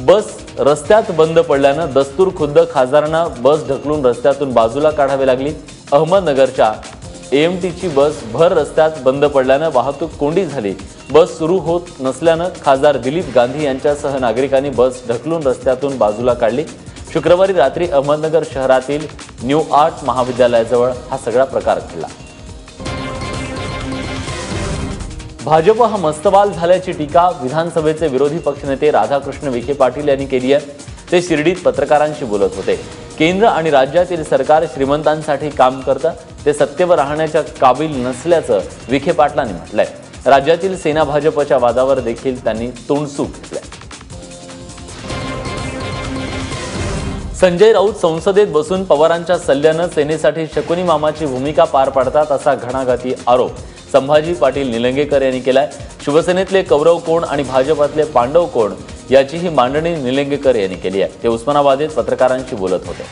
बस रस्त्यात बंद पडल्यानं दस्तूर खुद्द खासदारांना बस ढकलून रस्त्यातून बाजूला काढावी लागली। अहमदनगरच्या एएमटीची बस भर रस्त्यात बंद पडल्यानं वाहतूक कोंडी झाली। बस सुरू होत नसल्यानं खासदार दिलीप गांधी यांच्यासह नागरिकांनी बस ढकलून रस्त्यातून बाजूला काढली। शुक्रवारी रात्री अहमदनगर शहरातील न्यू आर्ट महाविद्यालयाजवळ हा सगळा प्रकार घडला। भाजप हा मस्तवाल झाल्याची टीका विधानसभेचे विरोधी पक्षनेते राधाकृष्ण विखे पाटील यांनी केली आहे। ते शिर्डीत पत्रकारांशी बोलत होते। केंद्र आणि राज्यातील सरकार श्रीमंतांसाठी काम करतं, ते सत्तेवर राहण्याच्या काबिल नसल्याचं विखे पाटलांनी म्हटलंय। राज्यातील सेना भाजपच्या वादावर देखील त्यांनी तोंडसूक घेतलंय। संजय राऊत संसदेत बसून पवारांच्या सल्ल्यानं सेनेसाठी शकुनी मामाची भूमिका पार पाडतात असा घणाघाती आरोप संभाजी पाटील निलंगेकर यांनी केलाय। शिवसेनेतले कौरव कोण आणि भाजपातले पांडव कोण याची ही मांडणी निलंगेकर यांनी केली आहे। ते उस्मानाबादेत पत्रकारांशी बोलत होते।